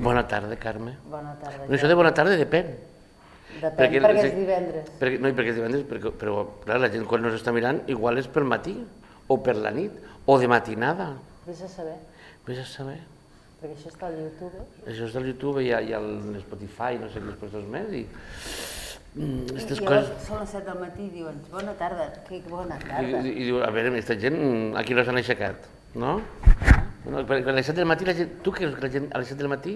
Bona tarda, Carme. Bona tarda. Això de bona tarda depèn. Depèn, perquè és divendres. No, perquè és divendres, però clar, la gent quan nos està mirant igual és pel matí, o per la nit, o de matinada. Vés a saber. Vés a saber. Perquè això està al YouTube. Això està al YouTube, hi ha l'Spotify, no sé quins puestos més, i... Aquestes coses... Són les 7 del matí i diuen, bona tarda, que bona tarda. I diu, a veure, aquesta gent, aquí no s'han aixecat, no? Perquè a les 7 del matí, tu creus que la gent a les 7 del matí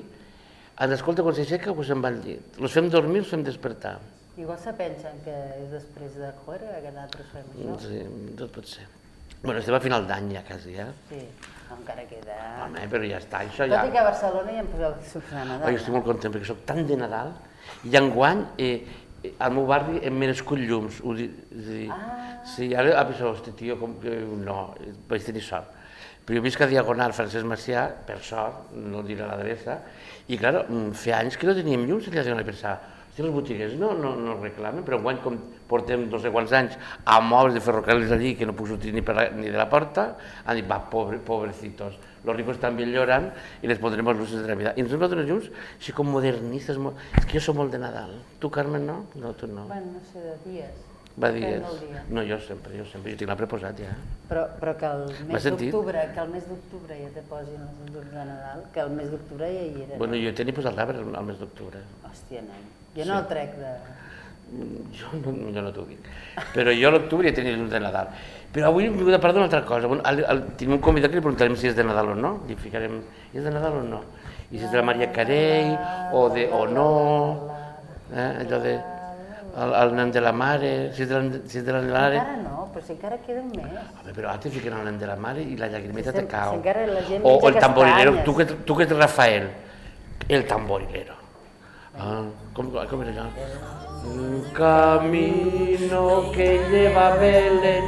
ens escolta quan s'aixeca o se'n va al llit? Els fem dormir, els fem despertar. Igual se pensen que és després de juerga que nosaltres fem això. Sí, tot pot ser. Bueno, estem a final d'any ja, quasi, eh? Sí, encara queda... Home, però ja està, això ja... Tot i que a Barcelona ja hem posat el sofre de Nadal. Jo estic molt content perquè soc tan de Nadal i enguany al meu barri hem merescut llums. Sí, ara pensava, hosti, tio, com que no, vaig tenir sort. Però jo visc a Diagonal Francesc Macià, per sort, no diré l'adreça, i clar, feia anys que no teníem llums allà a Diagonal i pensava, hosti, les botigues no reclamen, però enguany com portem no sé quants anys a mobles de ferrocarrils allí que no puc sortir ni de la porta, han dit, va, pobrecitos, los ricos también lloran y les pondremos luces de Navidad. I ens hem posat unes llums així com modernistes, és que jo soc molt de Nadal. Tu, Carmen, no? No, tu no. Bueno, no sé, de dies. Va dies. No, jo sempre, jo tinc la preposat ja. Però que el mes d'octubre ja te posin els llums de Nadal, que el mes d'octubre ja hi era. Bueno, jo tenia posat l'arbre al mes d'octubre. Hòstia, nen, jo no el trec de... Jo no t'ho dic, però jo a l'octubre ja tenia llums de Nadal. Però avui hem vingut a parlar d'una altra cosa. Tenim un convidat que li preguntarem si és de Nadal o no, li ficarem, és de Nadal o no? I si és de la Maria Carey o no, allò de... el nen de la mare, si és de la mare... Encara no, però si encara queda un mes. Home, però ara te fiquen el nen de la mare i la llagrimeta te cau. Si encara la gent o menja el tamborilero, castanyes. tu que ets Rafael, el tamborilero. Com era allò? Un camino que lleva a Belén.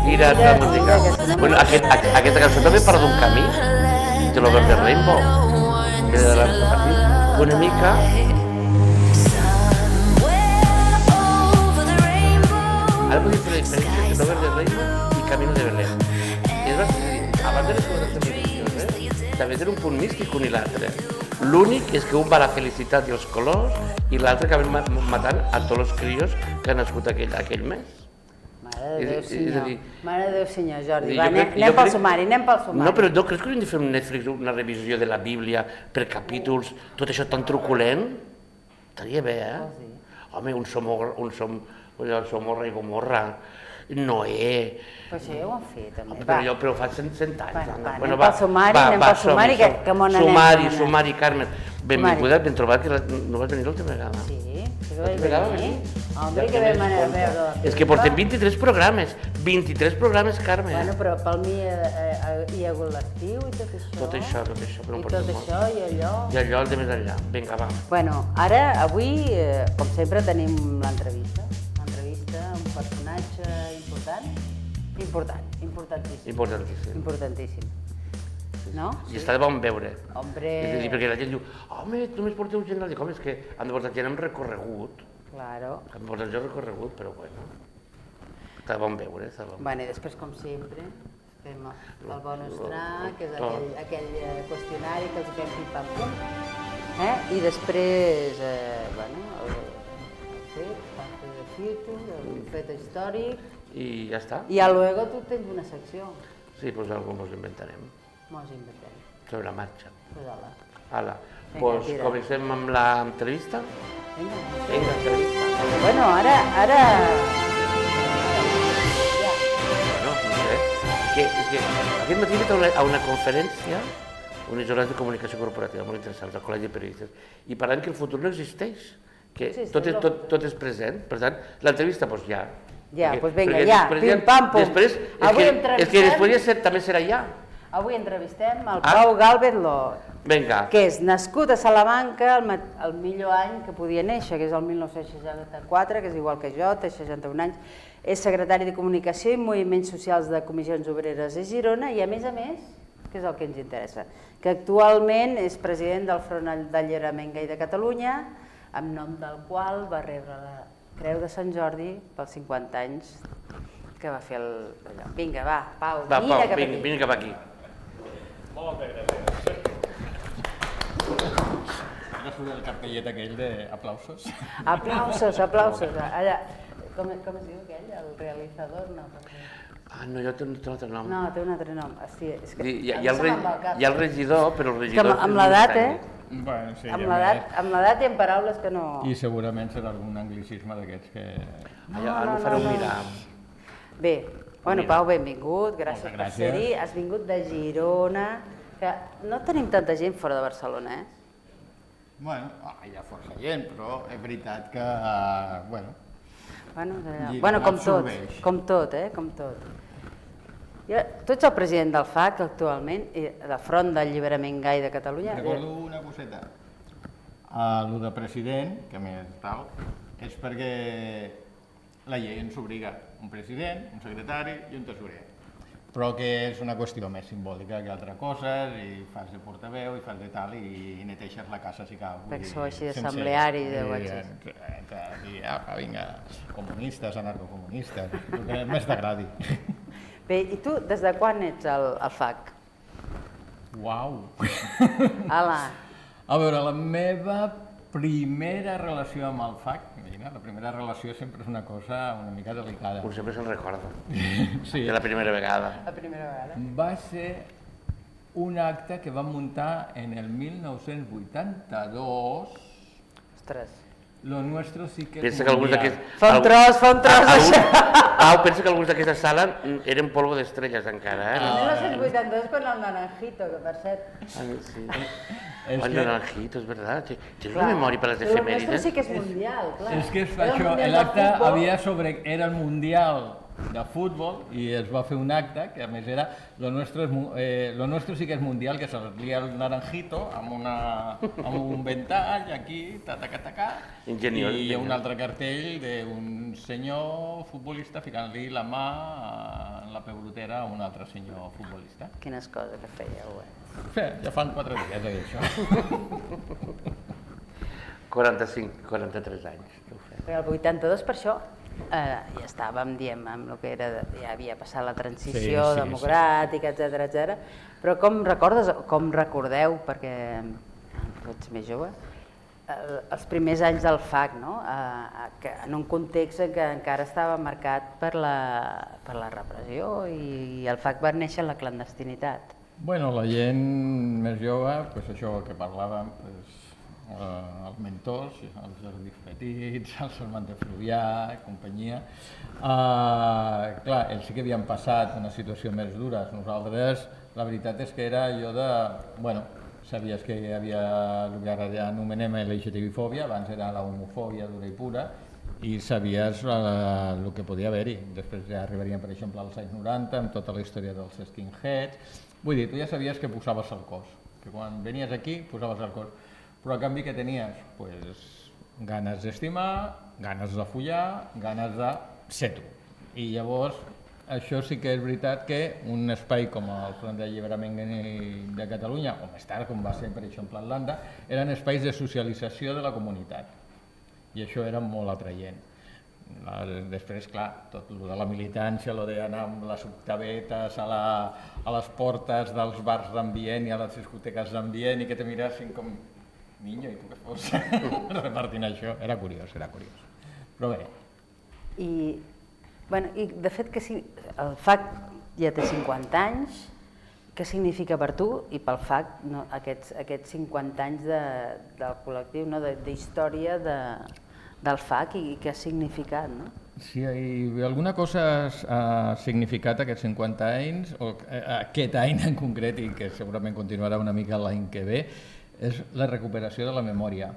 Tira la música. Bueno, aquesta cançó també parla d'un camí, de l'Over Rainbow. Una mica... Ara podem fer la diferència entre l'Over Rainbow i Camino de Belén. Abans de les celebracions religioses, també tenen un punt místic un i l'altre. L'únic és que un va a la felicitat i els colors i l'altre acaben matant a tots els crios que han nascut aquell mes. Mare de Déu, senyor. Mare de Déu, senyor Jordi. Va, anem pel sumari. No, però no creus que hauríem de fer un Netflix, una revisió de la Bíblia per capítols, tot això tan truculent? Estaria bé, eh? Home, un Somorra i Gomorra, Noé... Però això ja ho han fet, també. Però fa 100 anys. Anem pel sumari, que m'on anem. Sumari, Carmen. Benvinguda, ben trobat, que no vas venir l'última vegada. Sí, que vaig venir. Home, que vam anar a veure... És que portem 23 programes, Carme. Bueno, però pel mi hi ha hagut l'estiu i tot això. Tot això, però no portem molt. I tot això i allò... I allò, el de més enllà. Vinga, va. Bueno, ara, avui, com sempre, tenim l'entrevista. L'entrevista a un personatge importantíssim. Importantíssim. No? I està de bon veure. Hombre... És a dir, perquè la gent diu, home, només porteu gent, com és que han de portar gent amb recorregut. Claro. Han de portar gent amb recorregut, però bueno, està de bon veure. Bueno, i després, com sempre, fem el bonus track, que és aquell qüestionari que els fem pim-pam-pum. I després, bueno, el fet històric. I ja està. I luego tu tens una secció. Sí, doncs alguna cosa inventarem. Mos inventem. Sobre la marxa. Pues hola. Hala. Doncs comencem amb l'entrevista? Vinga. Vinga, entrevista. Bueno, ara... Bueno, no sé. Aquest matí he anat a una conferència, unes jornades de comunicació corporativa molt interessants, al Col·legi de Periodistes, i parlant que el futur no existeix, que tot és present. Per tant, l'entrevista, doncs ja. Ja, doncs vinga, ja, pim-pam-pum. Després, és que després també serà ja. Avui entrevistem el Pau Gálvez Lor, que és nascut a Salamanca el millor any que podia néixer, que és el 1964, que és igual que jo, té 61 anys, és secretari de Comunicació i Moviments Socials de Comissions Obreres a Girona i, a més, que és el que ens interessa, que actualment és president del Front d'Alliberament Gai de Catalunya, amb nom del qual va rebre la Creu de Sant Jordi pels 50 anys que va fer allò. Vinga, va, Pau, vine cap aquí. Vine cap aquí. Moltes gràcies. tu el cartellet aquell d'aplausos? Aplausos. Allà, com es diu aquell? El realitzador? No, no, jo té un altre nom. No, té un altre nom. Sí, és que Hi ha el regidor, però el regidor... Amb l'edat, Bueno, sí, amb l'edat hi ha paraules que no... I segurament serà algun anglicisme d'aquests que... No fareu mirar. Bé, bueno, Pau, benvingut, gràcies per ser-hi. Has vingut de Girona, que no tenim tanta gent fora de Barcelona, Bueno, hi ha força gent, però és veritat que, Bueno, com tot. Tu ets el president del FAC actualment, de Front d'Alliberament Gai de Catalunya. Recordo una coseta. El de president, que més tal, és perquè la llei ens obliga un president, un secretari i un tesorer. Però que és una qüestió més simbòlica que altra cosa, i fas de portaveu i fas de tal i neteixes la casa si cal. Perquè sou així d'assembleari de guatxes. Vinga, comunistes, anarcocomunistes, el que més t'agradi. Bé, i tu des de quan ets al FAC? Uau! Ala! A veure, la meva primera relació amb el FAC, imagina, la primera relació sempre és una cosa una mica delicada. Sempre se'n recorda, sí. de la primera vegada. La primera vegada. Va ser un acte que vam muntar en el 1982. Ostres. Lo nuestro sí que Pensa que alguns d'aquests... Fa un tros, Pau, pensa que alguns d'aquesta sala eren polvo d'estrelles encara, En 1982 quan el Naranjito, que per cert... Sí. El Naranjito, és veritat. Tens una memòria per les efemèrides? El nostre sí que és mundial, clar. És que és això, l'acte era el mundial de futbol i es va fer un acte que a més era lo nuestro sí que és mundial, que salia el Naranjito amb un ventall aquí, taca, i hi ha un altre cartell d'un senyor futbolista ficant-li la mà en la pebrotera a un altre senyor futbolista. Quines coses que fèieu, Sí, ja fan 4 dies d'això. 43 anys. El 82 per això ja estàvem, diem, amb el que era, ja havia passat la transició democràtica, etcètera, però com recordeu, perquè tu ets més jove, els primers anys del FAC, no? En un context en què encara estava marcat per la repressió i el FAC va néixer en la clandestinitat. Bueno, la gent més jove, això que parlàvem, els mentors, els jardins petits, el Salman de Fluvià i companyia. Clar, ells sí que havien passat una situació més dura. Nosaltres, la veritat és que era allò de... Bueno, sabies que hi havia el que ara ja anomenem LGTBI-fòbia, abans era la homofòbia dura i pura, i sabies el que podia haver-hi. Després ja arribaríem, per exemple, als anys 90, amb tota la història dels skinheads. Vull dir, tu ja sabies que posaves el cos, que quan venies aquí posaves el cos. Però a canvi què tenies? Pues, ganes d'estimar, ganes de follar, ganes de ser tu. I llavors, això sí que és veritat que un espai com el Front d'Alliberament de Catalunya, o més tard, com va ser per exemple Atlanta, eren espais de socialització de la comunitat. I això era molt atraient. Després, clar, tot el de la militància, el d'anar amb les octavetes a les portes dels bars d'ambient i a les discoteques d'ambient i que te mirassin com... Niño, i tu què fos? Repartint això, era curiós. Però bé. I de fet, el FAC ja té 50 anys, què significa per tu i pel FAC aquests 50 anys del col·lectiu, d'història del FAC i què ha significat, no? Sí, alguna cosa ha significat aquests 50 anys, o aquest any en concret, i que segurament continuarà una mica l'any que ve, és la recuperació de la memòria.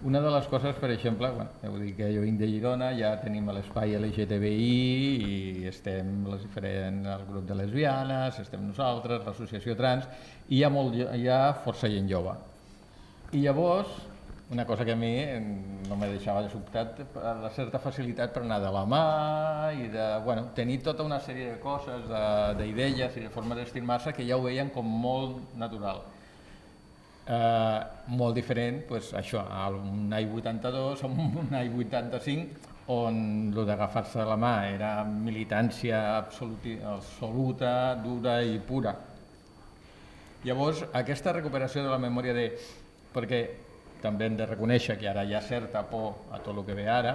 Una de les coses, per exemple, heu dit que jo vinc de Girona, ja tenim l'espai LGTBI i estem el grup de lesbianes, estem nosaltres, l'associació trans, i hi ha força gent jove. I llavors, una cosa que a mi no me deixava de sobtat, la certa facilitat per anar de la mà i de tenir tota una sèrie de coses, d'idees i de formes d'estimar-se que ja ho veien com molt natural. Molt diferent, això, un any 82 a un any 85, on el d'agafar-se de la mà era militància absoluta, dura i pura. Llavors, aquesta recuperació de la memòria perquè també hem de reconèixer que ara hi ha certa por a tot el que ve ara,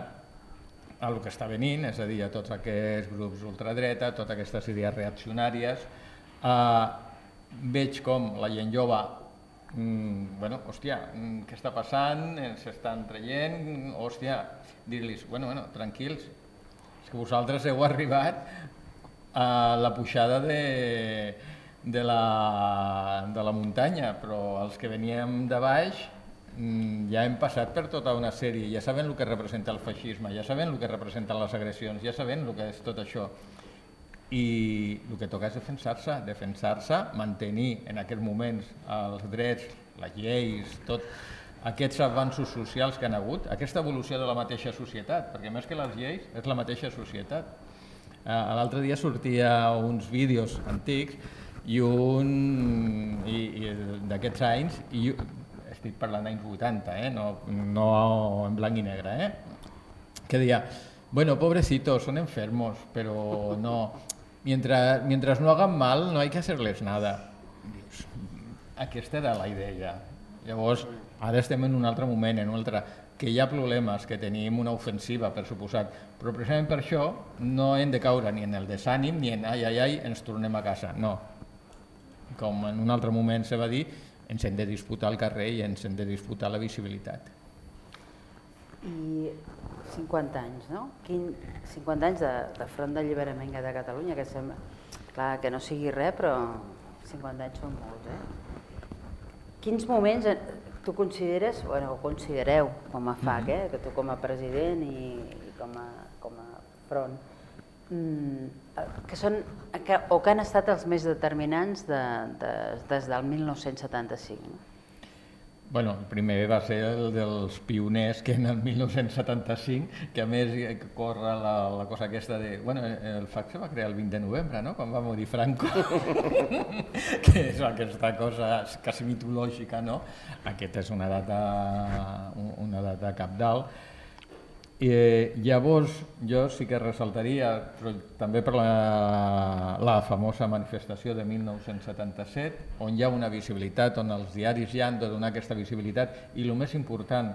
a el que està venint, és a dir, a tots aquests grups ultradreta, totes aquestes idees reaccionàries. Veig com la gent jove, bueno, hòstia, què està passant? S'estan traient, hòstia, dir-los, bueno, tranquils, és que vosaltres heu arribat a la pujada de la muntanya, però els que veníem de baix ja hem passat per tota una sèrie, ja sabem el que representa el feixisme, ja sabem el que representen les agressions, ja sabem el que és tot això. I el que toca és defensar-se, mantenir en aquests moments els drets, les lleis, tots aquests avanços socials que han hagut, aquesta evolució de la mateixa societat, perquè més que les lleis és la mateixa societat. L'altre dia sortia uns vídeos antics i d'aquests anys, i estic parlant d'anys 80, no en blanc i negre, que deia, bueno, pobrecitos, son enfermos, pero no, mientras no hagan mal no hay que hacerles nada. Dius, aquesta era la idea. Llavors, ara estem en un altre moment, en un altre, que hi ha problemes, que tenim una ofensiva, per suposat, però precisament per això no hem de caure ni en el desànim ni en ai, ens tornem a casa, no. Com en un altre moment se va dir, ens hem de disputar el carrer i ens hem de disputar la visibilitat. I 50 anys, no? 50 anys de Front d'Alliberament de Catalunya, que sembla, clar, que no sigui res, però 50 anys són molts, Quins moments tu consideres, o considereu com a FAC, que tu com a president i com a Front, que han estat els més determinants des del 1975? Bueno, el primer va ser el dels pioners que en el 1975, que a més corre la cosa aquesta de... Bueno, el FAC se va crear el 20 de novembre, no?, quan va morir Franco, que és aquesta cosa quasi mitològica, no? Aquesta és una data cabdal. Llavors, jo sí que ressaltaria, però també per la famosa manifestació de 1977, on hi ha una visibilitat, on els diaris ja han de donar aquesta visibilitat, i el més important,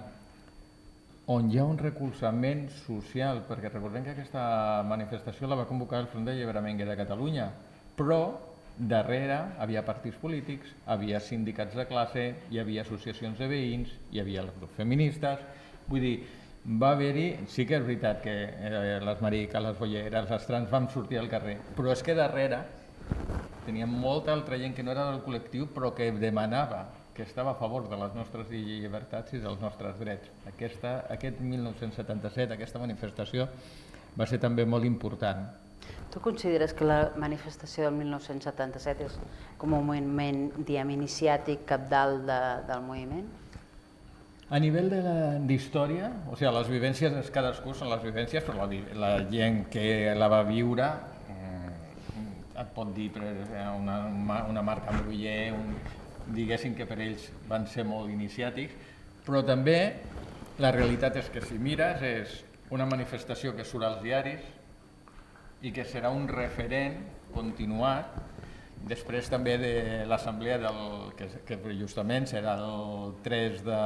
on hi ha un recolzament social, perquè recordem que aquesta manifestació la va convocar el Front d'Alliberament de Catalunya, però darrere havia partits polítics, havia sindicats de classe, hi havia associacions de veïns, hi havia els grups feministes, vull dir, va haver-hi, sí que és veritat que les mariques, les bolleres, els trans vam sortir al carrer, però és que darrere teníem molta altra gent que no era del col·lectiu però que demanava, que estava a favor de les nostres llibertats i dels nostres drets. Aquest 1977, aquesta manifestació, va ser també molt important. Tu consideres que la manifestació del 1977 és com un moviment, diguem, iniciàtic, cabdal del moviment? A nivell d'història, o sigui, les vivències, cadascú són les vivències, però la gent que la va viure et pot dir una Marc Ambroller, diguéssim que per ells van ser molt iniciàtics, però també la realitat és que si mires és una manifestació que surt als diaris i que serà un referent continuat. Després també de l'assemblea que justament serà el 3 de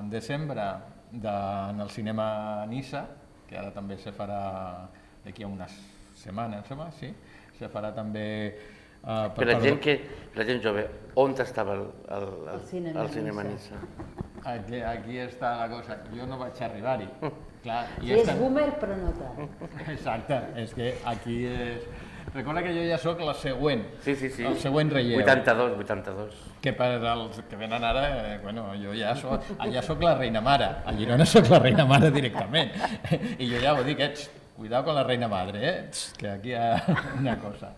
desembre en el cinema Niça, que ara també se farà d'aquí a unes setmanes, sí, se farà també... Per la gent jove, on estava el cinema Niça? Aquí està la cosa, jo no vaig arribar-hi. Sí, és boomer però no tant. Exacte, és que aquí és... Recorda que jo ja sóc la següent, el següent relleu. 82. Que per als que venen ara, bueno, jo ja soc la reina mare, a Girona soc la reina mare directament. I jo ja ho dic, cuidao con la reina madre, que aquí hi ha una cosa.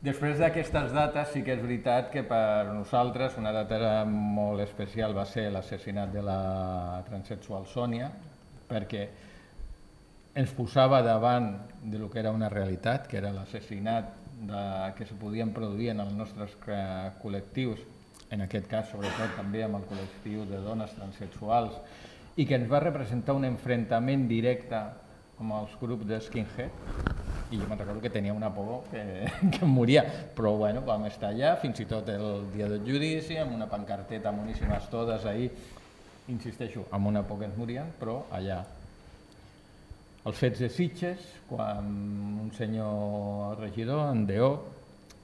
Després d'aquestes dates sí que és veritat que per nosaltres una data molt especial va ser l'assassinat de la transsexual Sònia, perquè ens posava davant del que era una realitat, que era l'assassinat que se podien produir en els nostres col·lectius, en aquest cas sobretot també amb el col·lectiu de dones transsexuals, i que ens va representar un enfrontament directe amb els grups de skinhead, i jo me'n recordo que tenia una por que em moria, però bueno, vam estar allà fins i tot el dia del judici amb una pancarteta moníssimes totes ahir, insisteixo, amb una por que ens morien, però allà. Els fets de Sitges, quan un senyor regidor, en Deó,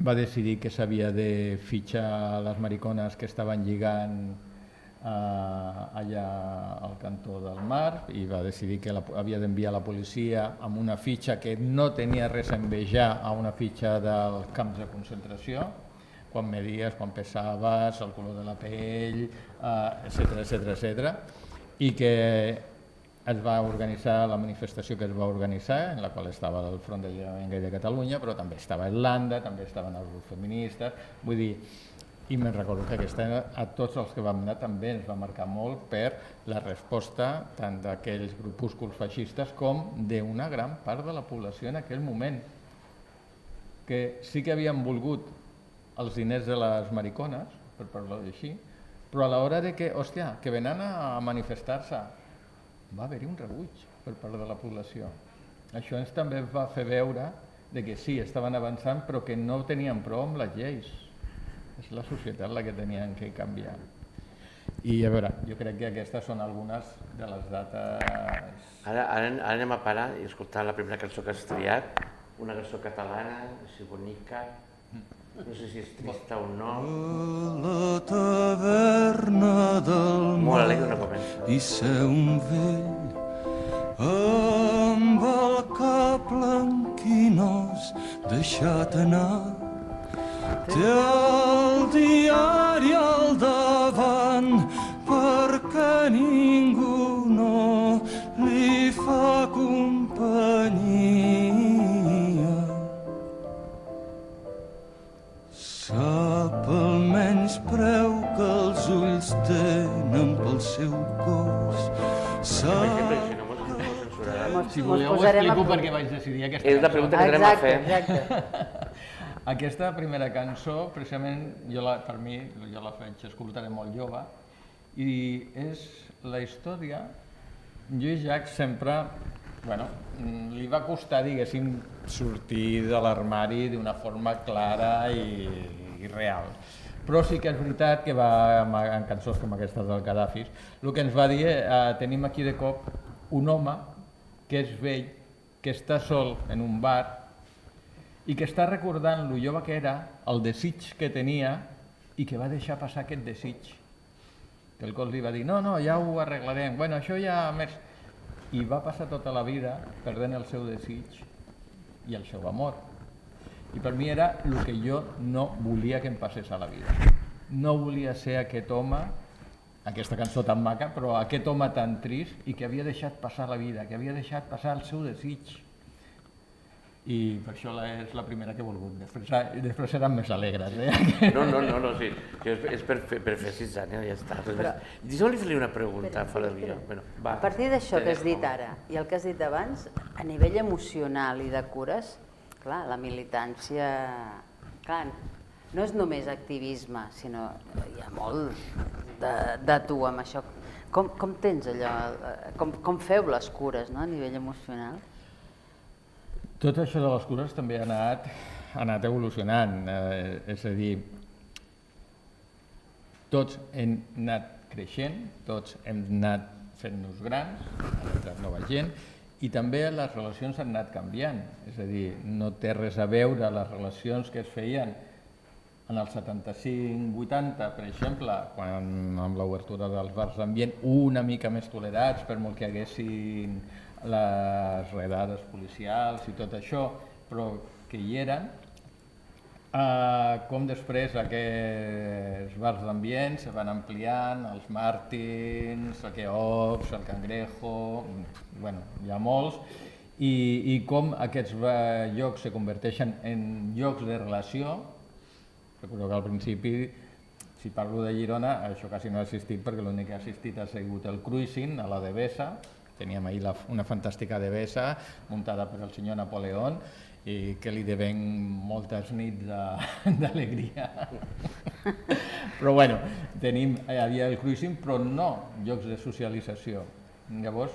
va decidir que s'havia de fitxar les maricones que estaven lligant allà al cantó del mar i va decidir que havia d'enviar la policia amb una fitxa que no tenia res a envejar a una fitxa dels camps de concentració, quan medies, quan pesaves, el color de la pell, etc. I que es va organitzar la manifestació que es va organitzar, en la qual estava el Front d'Alliberament Gai de Catalunya, però també estava Irlanda, també estaven els grups feministes, vull dir, i me'n recordo que aquest any a tots els que vam anar també ens va marcar molt per la resposta tant d'aquells grupúsculs feixistes com d'una gran part de la població en aquell moment, que sí que havien volgut els diners de les maricones, per parlar-ho així, però a l'hora de que, hòstia, que venen a manifestar-se, va haver-hi un rebuig per part de la població. Això ens també va fer veure de que sí, estaven avançant, però que no tenien prou amb les lleis. És la societat la que tenien que canviar. I a veure, jo crec que aquestes són algunes de les dates... Ara anem a parar i escoltar la primera cançó que has triat, una cançó catalana, així bonica, no sé si és trista o no. A la taverna del mar molt alegre no comença. hi seu un vell amb el cap blanquinós deixat anar. Té el diari al davant perquè ningú no li fa companyia. Sap el menyspreu que els ulls tenen pel seu cos. Si voleu ho explico perquè vaig decidir aquesta cançó. És la pregunta que anem a fer. Exacte. Aquesta primera cançó, precisament, per mi, jo la faig escoltar molt jove, i és la història. Lluís Llach sempre, li va costar, diguéssim, sortir de l'armari d'una forma clara i real. Però sí que és veritat que va, en cançons com aquestes del Gadafis, el que ens va dir, tenim aquí de cop un home que és vell, que està sol en un bar, i que està recordant lo jove que era, el desig que tenia i que va deixar passar aquest desig. Que el cos li va dir, no, ja ho arreglarem, això ja més... I va passar tota la vida perdent el seu desig i el seu amor. I per mi era el que jo no volia que em passés a la vida. No volia ser aquest home, aquesta cançó tan maca, però aquest home tan trist i que havia deixat passar la vida, que havia deixat passar el seu desig. I per això és la primera que he volgut. Després seran més alegres, No, sí. És per fer citzanya, ja està. Deixa'm-li fer-li una pregunta fora del guió. A partir d'això que has dit ara i el que has dit abans, a nivell emocional i de cures, clar, la militància... Clar, no és només activisme, sinó hi ha molt de tu amb això. Com tens allò? Com feu les cures a nivell emocional? Tot això de les cures també ha anat evolucionant, és a dir, tots hem anat creixent, tots hem anat fent-nos grans, ha entrat nova gent, i també les relacions han anat canviant, és a dir, no té res a veure les relacions que es feien en el 75-80, per exemple, quan amb l'obertura dels bars d'ambient, una mica més tolerats, per molt que haguessin les redades policials i tot això, però que hi eren, com després aquests bars d'ambient se van ampliant, els Martins, el Keops, el Cangrejo, hi ha molts, i com aquests llocs se converteixen en llocs de relació. Recordo que al principi, si parlo de Girona, això quasi no ha assistit perquè l'únic que ha assistit ha sigut el cruising a la Devesa. Teníem ahir una fantàstica Devesa muntada per el senyor Napoleón i que li devem moltes nits d'alegria. Però hi havia el cruising, però no llocs de socialització. Llavors,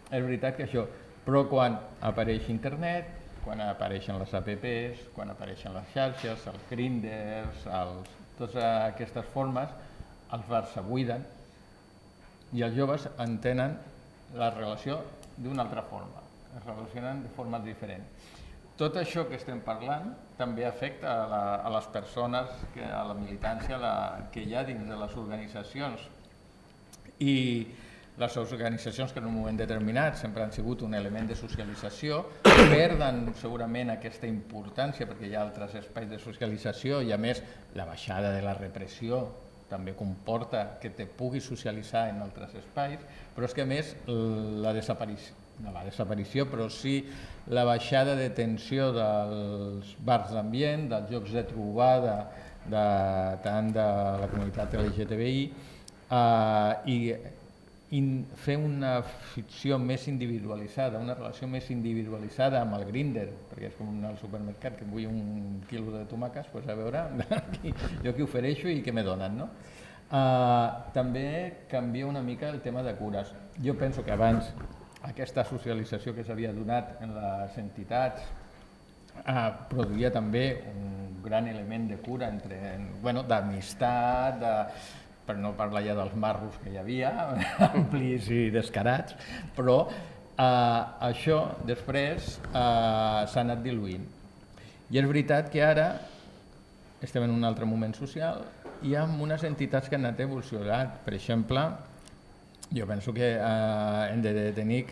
és veritat que això, però quan apareix internet, quan apareixen les apps, quan apareixen les xarxes, els Grinders, totes aquestes formes, els bars se buiden i els joves entenen la relació d'una altra forma, es relacionen de formes diferents. Tot això que estem parlant també afecta a les persones, a la militància que hi ha dins de les organitzacions. I les organitzacions que en un moment determinat sempre han sigut un element de socialització perden segurament aquesta importància perquè hi ha altres espais de socialització i a més la baixada de la repressió també comporta que te puguis socialitzar en altres espais, però és que a més la desaparició, però sí la baixada de tensió dels bars d'ambient, dels jocs de trobada tant de la comunitat LGTBI i fer una ficció més individualitzada, una relació més individualitzada amb el Grindr, perquè és com al supermercat que vull un quilo de tomàquets, doncs a veure, jo què ofereixo i què me donen, no? També canvia una mica el tema de cures. Jo penso que abans aquesta socialització que s'havia donat en les entitats produïa també un gran element de cura, d'amistat, per no parlar ja dels marros que hi havia, amplis i descarats, però això després s'ha anat diluint. I és veritat que ara estem en un altre moment social i hi ha unes entitats que han anat evolucionant. Per exemple, jo penso que hem de tenir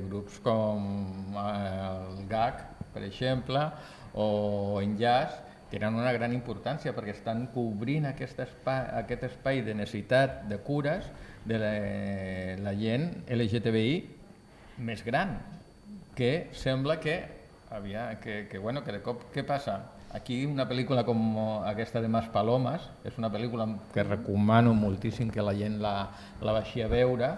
grups com el GAC, per exemple, o Enllaç, tenen una gran importància perquè estan cobrint aquest espai de necessitat de cures de la gent LGTBI més gran, que sembla que de cop, què passa? Aquí una pel·lícula com aquesta de Maspalomas, és una pel·lícula que recomano moltíssim que la gent la baixi a veure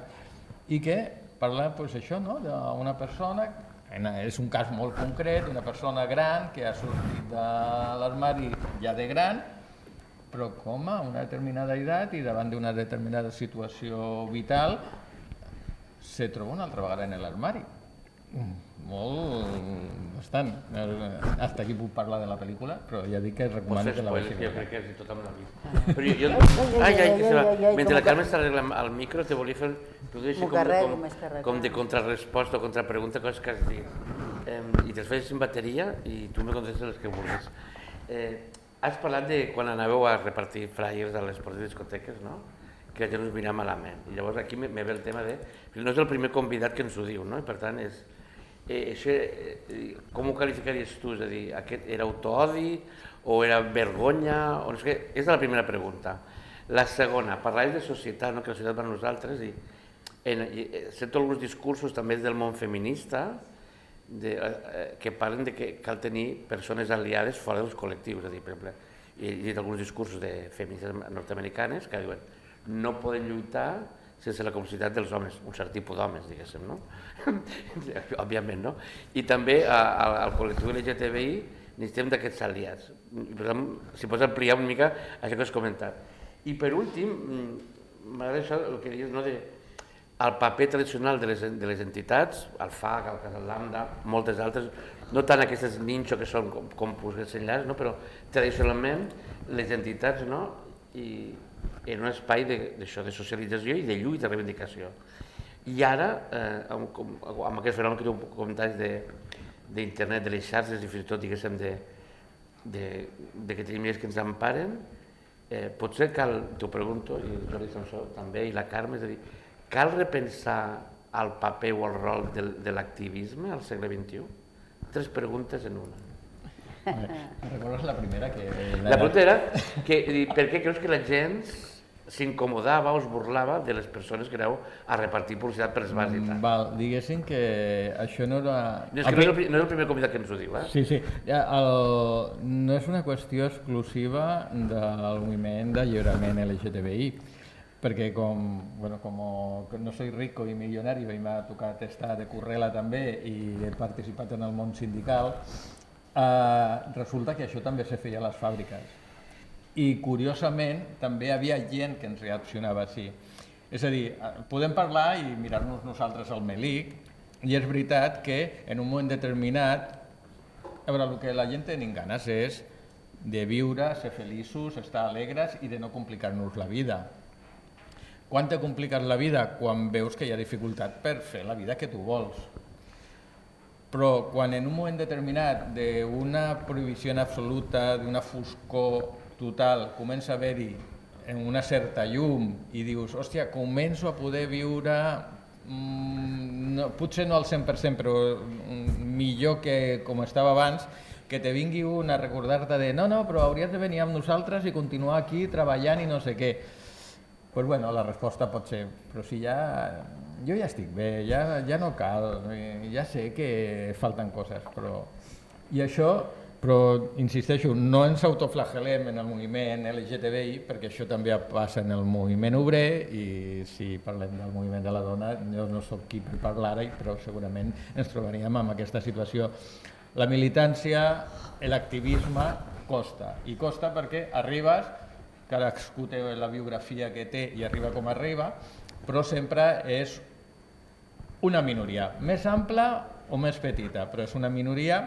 i que parla d'una persona, és un cas molt concret, una persona gran que ha sortit de l'armari ja de gran, però com a una determinada edat i davant d'una determinada situació vital se troba una altra vegada en l'armari. Bastant. Hasta aquí puc parlar de la pel·lícula, però ja dic que recomano que la vegi. Jo crec que tothom l'ha vist. Però mentre la Carme està arreglant el micro, te volia fer com de contrarresposta o contrapregunta, coses que has dit. I te'ls faig en bateria i tu me contestes les que vulguis. Has parlat de quan anàveu a repartir flyers a les portes de discoteques, no? Que la gent us mira malament. I llavors aquí me ve el tema de... No és el primer convidat que ens ho diu, no? I per tant, com ho qualificaries tu? És a dir, aquest era autoodi o era vergonya? És la primera pregunta. La segona, parlaves de societat, que la societat va a nosaltres, i sento alguns discursos també del món feminista que parlen de que cal tenir persones aliades fora dels col·lectius. Per exemple, he llegit alguns discursos de feministes nord-americanes que diuen no poden lluitar sense la complicitat dels homes, un cert tipus d'homes, diguéssim, no? Òbviament, no? I també al col·lectiu LGTBI necessitem d'aquests aliats. Per tant, si pots ampliar una mica això que has comentat. I per últim, m'agrada això, el que dius, no?, el paper tradicional de les entitats, el FAC, el Casal Lambda, moltes altres, no tant aquestes ninxo que són com Busquets Enllaç, però tradicionalment les entitats, i en un espai de socialització i de lluita, de reivindicació. I ara, amb aquest fenomen que tu comentaves d'internet, de les xarxes i fins i tot, diguéssim, que tenim lleis que ens emparen, potser cal, t'ho pregunto, i Jordi Samsó també, i la Carme, és a dir, cal repensar el paper o el rol de l'activisme al segle XXI? 3 preguntes en una. Recordes la primera? La pregunta era per què creus que la gent s'incomodava o es burlava de les persones que aneu a repartir publicitat per les bars i tal? Diguéssim que això no era... No és el primer convidat que ens ho diu, eh? Sí. No és una qüestió exclusiva del moviment d'alliberament LGTBI, perquè com no soy rico i milionari i m'ha tocat estar de currela també i he participat en el món sindical, resulta que això també se feia a les fàbriques. I curiosament també hi havia gent que ens reaccionava així. És a dir, podem parlar i mirar-nos nosaltres al melic, i és veritat que en un moment determinat a veure, el que la gent tenim ganes és de viure, ser feliços, estar alegres i de no complicar-nos la vida. Quan te compliques la vida? Quan veus que hi ha dificultat per fer la vida que tu vols. Però quan en un moment determinat d'una prohibició absoluta, d'una foscor total, comença a haver-hi una certa llum i dius, hòstia, començo a poder viure, potser no al 100%, però millor que com estava abans, que te vingui un a recordar-te de no, però hauries de venir amb nosaltres i continuar aquí treballant i no sé què. Doncs bueno, la resposta pot ser, però si ja... Jo ja estic bé, ja no cal, ja sé que falten coses, però... I això, però insisteixo, no ens autoflagelem en el moviment LGTBI, perquè això també passa en el moviment obrer, i si parlem del moviment de la dona, jo no sóc qui per parlar-hi, però segurament ens trobaríem amb aquesta situació. La militància, l'activisme, costa, i costa perquè arribes, cadascú té la biografia que té i arriba com arriba, però sempre és una minoria, més ampla o més petita, però és una minoria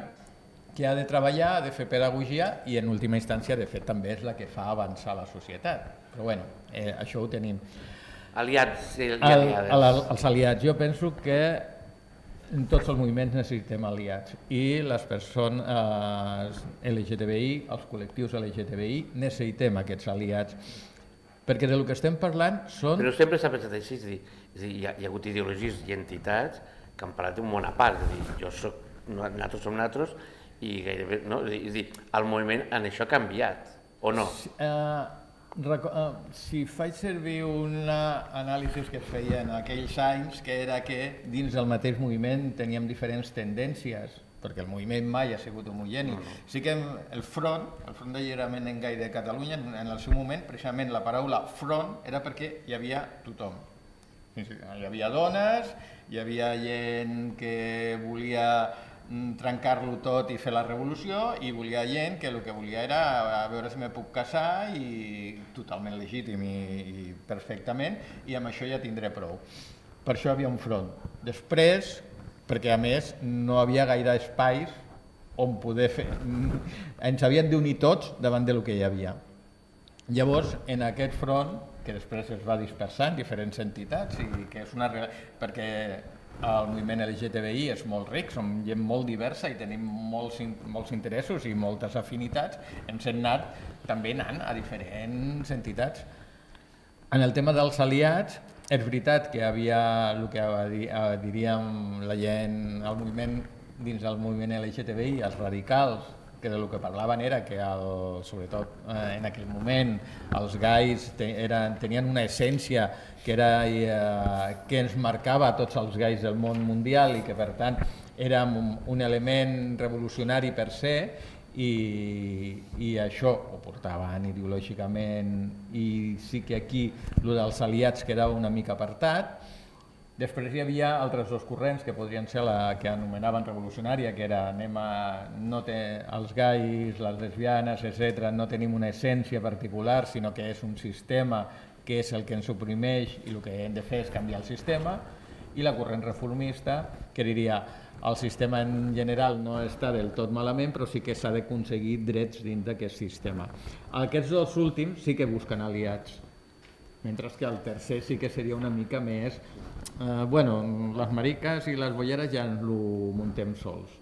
que ha de treballar, ha de fer pedagogia i en última instància, de fet, també és la que fa avançar la societat. Però bueno, això ho tenim. Aliats i aliades. Els aliats, jo penso que en tots els moviments necessitem aliats i les persones LGTBI, els col·lectius LGTBI, necessitem aquests aliats, perquè del que estem parlant són... Però sempre s'ha pensat així, és a dir, hi ha hagut ideologies i entitats que han parlat d'un món a part, és a dir, jo soc, nosaltres som nosaltres, i gairebé, no? És a dir, el moviment en això ha canviat, o no? Si faig servir una anàlisi que es feia en aquells anys, que era que dins del mateix moviment teníem diferents tendències, perquè el moviment mai ha sigut homogeni. Sí que el front d'alliberament en gai de Catalunya, en el seu moment, precisament la paraula front era perquè hi havia tothom. Hi havia dones, hi havia gent que volia trencar-lo tot i fer la revolució, i volia gent que el que volia era a veure si me puc casar, i totalment legítim i perfectament, i amb això ja tindré prou. Per això hi havia un front. Després, perquè a més no havia gaire espais on poder fer... Ens havien d'unir tots davant del que hi havia. Llavors, en aquest front, que després es va dispersar en diferents entitats, i que és una... perquè el moviment LGTBI és molt ric, som gent molt diversa i tenim molts interessos i moltes afinitats, ens hem anat també anant a diferents entitats. En el tema dels aliats, és veritat que hi havia el que diríem la gent, el moviment, dins del moviment LGTBI, els radicals, que del que parlaven era que, sobretot en aquell moment, els gais tenien una essència que ens marcava a tots els gais del món mundial i que, per tant, era un element revolucionari per se, i això ho portaven ideològicament, i sí que aquí el dels aliats quedava una mica apartat. Després hi havia altres dos corrents que podrien ser la que anomenaven revolucionària, que era els gais, les lesbianes, etc., no tenim una essència particular, sinó que és un sistema que és el que ens oprimeix i el que hem de fer és canviar el sistema, i la corrent reformista, que diria el sistema en general no està del tot malament, però sí que s'ha d'aconseguir drets dins d'aquest sistema. Aquests dos últims sí que busquen aliats, mentre que el tercer sí que seria una mica més... les mariques i les bolleres ja ens ho muntem sols.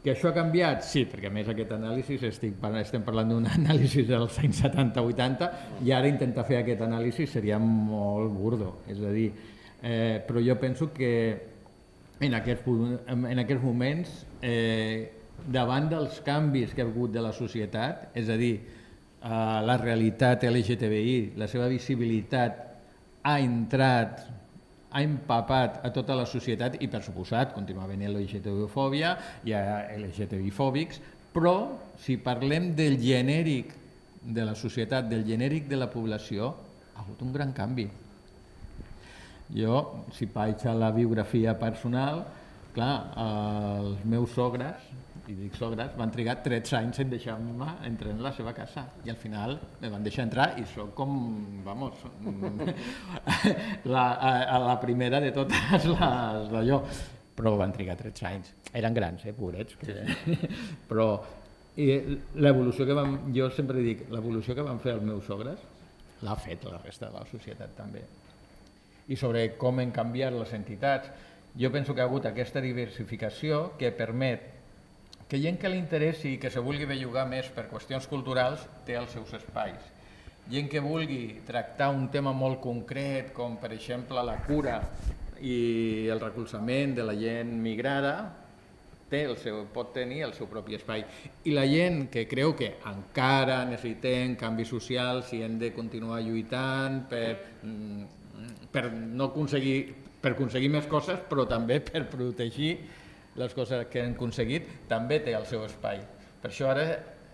Que això ha canviat? Sí, perquè a més aquest anàlisi, estem parlant d'un anàlisi dels anys 70-80, i ara intentar fer aquest anàlisi seria molt burdo. És a dir, però jo penso que en aquests moments, davant dels canvis que ha hagut de la societat, és a dir, la realitat LGTBI, la seva visibilitat ha empapat a tota la societat, i per suposat continua havent LGTBI-fòbia, hi ha LGTBI-fòbics, però si parlem del genèric de la societat, del genèric de la població, ha hagut un gran canvi. Jo, si vaig a la biografia personal, clar, els meus sogres, i dic sogres, van trigar 13 anys en deixar-me entrar en la seva casa, i al final me van deixar entrar i soc com, la primera de totes les d'allò. però van trigar 13 anys. Eren grans, pobrets. Però l'evolució que jo sempre dic, l'evolució que van fer els meus sogres l'ha fet la resta de la societat també. I sobre com han canviat les entitats, jo penso que ha hagut aquesta diversificació que permet que gent que li interessi i que se vulgui bellugar més per qüestions culturals té els seus espais. Gent que vulgui tractar un tema molt concret, com per exemple la cura i el recolzament de la gent migrada, pot tenir el seu propi espai. I la gent que creu que encara necessitem canvis socials i hem de continuar lluitant per aconseguir més coses, però també per protegir les coses que hem aconseguit, també té el seu espai. Per això ara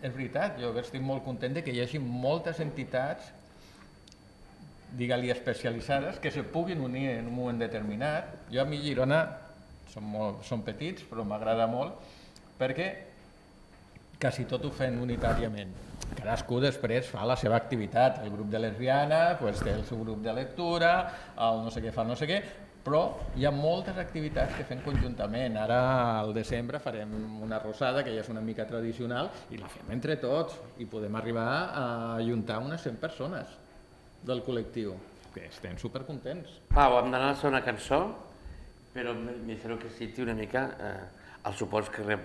és veritat, jo estic molt content que hi hagi moltes entitats, digue-li especialitzades, que se puguin unir en un moment determinat. Jo a mi Girona són petits, però m'agrada molt, perquè quasi tot ho fem unitàriament. Cadascú després fa la seva activitat. El grup de lesbiana té el seu grup de lectura, el no sé què fa no sé què, però hi ha moltes activitats que fem conjuntament. Ara al desembre farem una rosada, que ja és una mica tradicional, i la fem entre tots, i podem arribar a ajuntar unes 100 persones del col·lectiu, que estem supercontents. Pau, hem d'anar a la segona cançó, però m'espero que citi una mica els suports que rep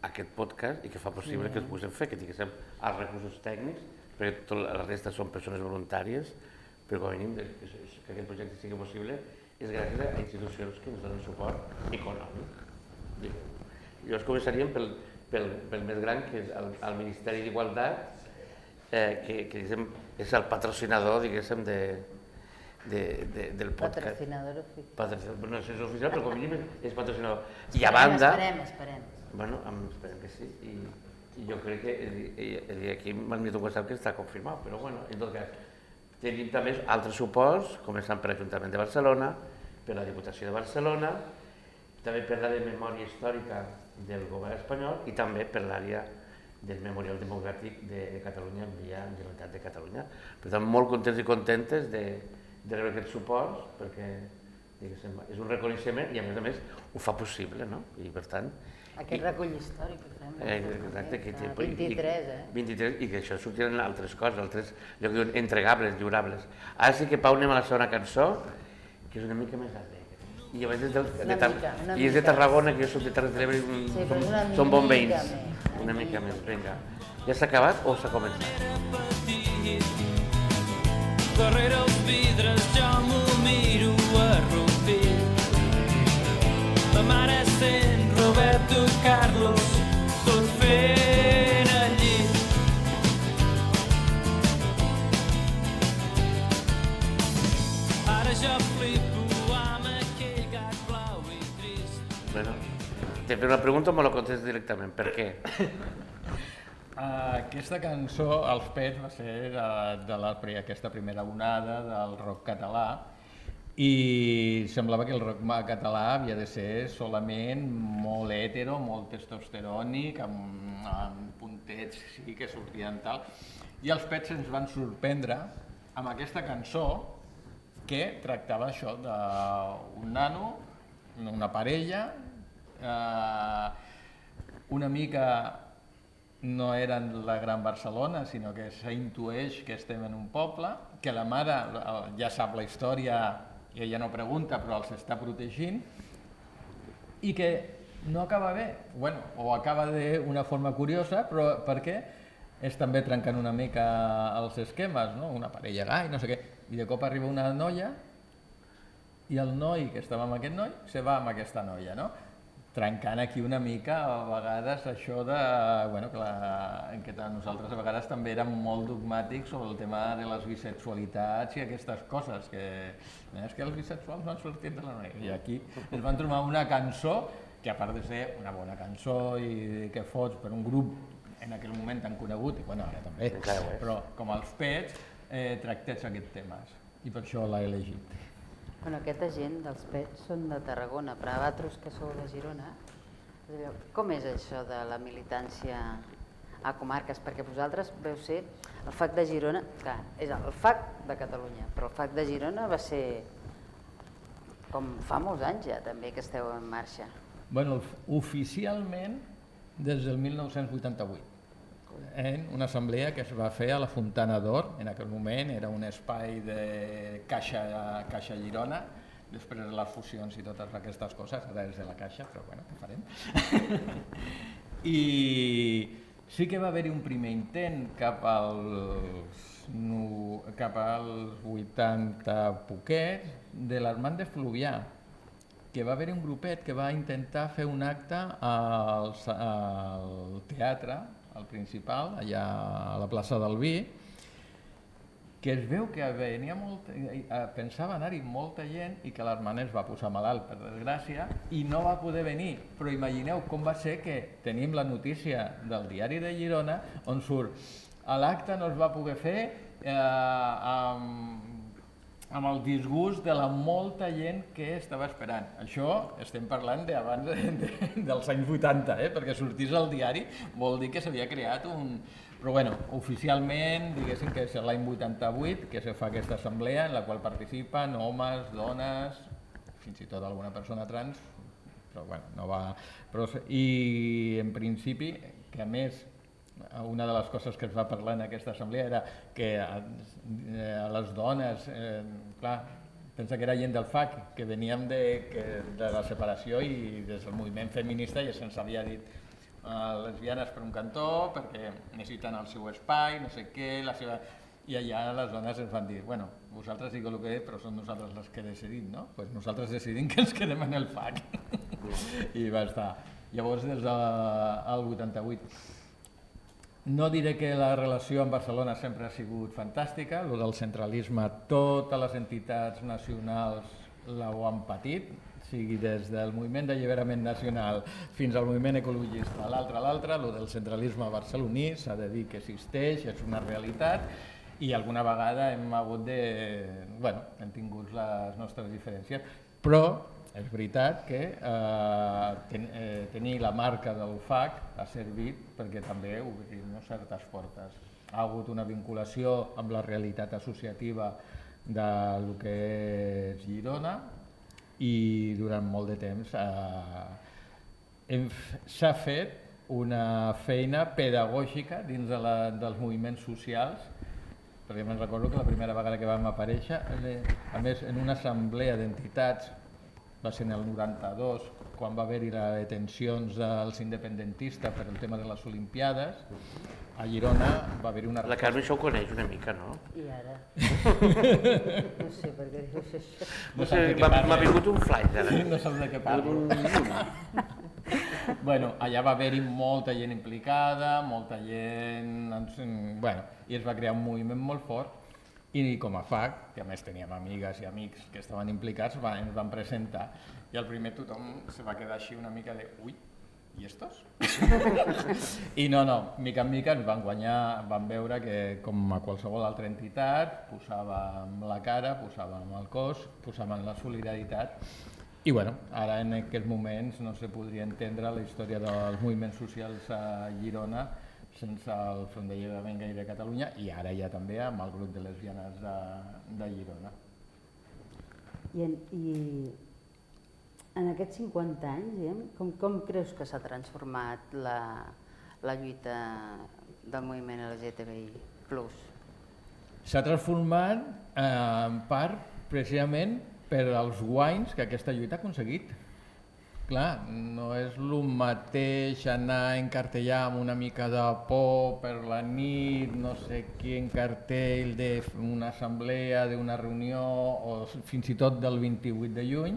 aquest podcast i que fa possible que es puguem fer, que tinguéssim els recursos tècnics, perquè tota la resta són persones voluntàries, però com a mínim que aquest projecte sigui possible és gràcies a institucions que ens donen suport econòmic. Llavors començaríem pel més gran, que és el Ministeri d'Igualtat, que és el patrocinador, diguéssim, del podcast. Patrocinador oficial. No sé si és oficial, però com a mínim és patrocinador. I a banda... Esperem. Bueno, esperem que sí. I jo crec que aquí m'han enviat un WhatsApp que està confirmat, però bueno, en tot cas, tenim també altres suports, començant per l'Ajuntament de Barcelona, per la Diputació de Barcelona, també per l'àrea de memòria històrica del govern espanyol i també per l'àrea del Memorial Democràtic de Catalunya via Generalitat de Catalunya. Per tant, molt contents i contentes de rebre aquests suports, perquè és un reconeixement i a més ho fa possible, no? I per tant... Aquest recull històric que fem. Exacte, que 23, 23, i que això sortiran altres coses, altres, allò que diuen, entregables, lliurables. Ara sí que, Pau, anem a la segona cançó, que és una mica més alegre. I és de Tarragona, que jo soc de Terres de l'Ebre, som bons veïns. Una mica més, vinga. Ja s'ha acabat o s'ha començat? Darrere els vidres jo m'ho miro arrupit. La mare sent Roberto Carlos tot fent el llit. Ara jo flipo amb aquell gat blau i trist. Bueno, te fem una pregunta o me la contestes directament. Per què? Aquesta cançó, Els Pets, va ser d'aquesta primera onada del rock català i semblava que el rock català havia de ser solament molt hetero, molt testosterònic, amb puntets sí que sortien tal. I Els Pets ens van sorprendre amb aquesta cançó que tractava això d'un nano, una parella, una mica... no eren la gran Barcelona, sinó que s'intueix que estem en un poble, que la mare ja sap la història i ella no pregunta però els està protegint i que no acaba bé, bueno, o acaba d'una forma curiosa, però perquè és també trencant una mica els esquemes, no? Una parella gai, no sé què, i de cop arriba una noia i el noi que estava amb aquest noi se va amb aquesta noia, no? Trencant aquí una mica a vegades això de... Bueno, que nosaltres a vegades també érem molt dogmàtics sobre el tema de les bisexualitats i aquestes coses, que és que els bisexuals no han sortit de la noia. I aquí ens van trobar una cançó que a part de ser una bona cançó i que fots per un grup en aquell moment tan conegut, i bueno, ara també, però com Els Pets, tractés aquests temes i per això l'he elegit. Bueno, aquesta gent dels Pets són de Tarragona, però vosaltres que sou de Girona, com és això de la militància a comarques? Perquè vosaltres veu ser el FAC de Girona, clar, és el FAC de Catalunya, però el FAC de Girona va ser Com fa molts anys ja també que esteu en marxa. Bueno, oficialment des del 1988. En una assemblea que es va fer a la Fontana d'Or, en aquell moment era un espai de Caixa Girona, després de les fusions i totes aquestes coses, ara és de la Caixa, però bueno, què farem? I sí que va haver-hi un primer intent cap als 80 poquets de l'Armand de Fluvià, que va haver-hi un grupet que va intentar fer un acte al teatre, al Principal, allà a la plaça del Vi, que es veu que venia pensava anar-hi molta gent i que l'Armand es va posar malalt, per desgràcia, i no va poder venir. Però imagineu com va ser que tenim la notícia del diari de Girona on surt l'acte no es va poder fer amb el disgust de la molta gent que estava esperant. Això estem parlant d'abans dels anys 80, perquè sortís al diari vol dir que s'havia creat un... Però bueno, oficialment, diguéssim que és l'any 88 que se fa aquesta assemblea en la qual participen homes, dones, fins i tot alguna persona trans, però bueno, no va... I en principi, que a més, una de les coses que es va parlar en aquesta assemblea era que a les dones, clar, pensa que era gent del FAC, que veníem de la separació i des del moviment feminista ja se'ns havia dit lesbianes per un cantó, perquè necessiten el seu espai, no sé què, la seva... I allà les dones ens van dir, bueno, vosaltres digueu el que és, però són nosaltres les que decidim, no? Doncs nosaltres decidim que ens quedem en el FAC. I va estar. Llavors, des del 88. No diré que la relació amb Barcelona sempre ha sigut fantàstica, el del centralisme, totes les entitats nacionals l'ho han patit, sigui des del moviment d'alliberament nacional fins al moviment ecologista, l'altre, el del centralisme barceloní, s'ha de dir que existeix, és una realitat, i alguna vegada hem hagut de... Bueno, hem tingut les nostres diferències, però és veritat que tenir la marca del FAC ha servit perquè també obrim certes portes. Ha hagut una vinculació amb la realitat associativa del que és Girona, i durant molt de temps s'ha fet una feina pedagògica dins dels moviments socials, perquè me'n recordo que la primera vegada que vam aparèixer, a més en una assemblea d'entitats, va ser en el 92, quan va haver-hi les detencions dels independentistes per el tema de les Olimpiades, a Girona va haver-hi una... La Carme això ho coneix una mica, no? I ara? No sé per què dius això. No sé, m'ha vingut un flash ara. No saps de què parlo. Bueno, allà va haver-hi molta gent implicada, molta gent... Bueno, i es va crear un moviment molt fort, i com a FAC, que a més teníem amigues i amics que estaven implicats, ens van presentar, i al primer tothom se va quedar així una mica de ui, i estos? I no, mica en mica ens van guanyar, van veure que com a qualsevol altra entitat posàvem la cara, posàvem el cos, posàvem la solidaritat, i bueno, ara en aquests moments no se podria entendre la història dels moviments socials a Girona sense el Front d'Alliberament Gai de Catalunya, i ara ja també amb el grup de lesbianes de Girona. I en aquests 50 anys, com creus que s'ha transformat la lluita del moviment LGTBI+. S'ha transformat en part precisament per als guanys que aquesta lluita ha aconseguit. Clar, no és el mateix anar en cartellà amb una mica de por per la nit, no sé quin cartell d'una assemblea, d'una reunió o fins i tot del 28 de juny,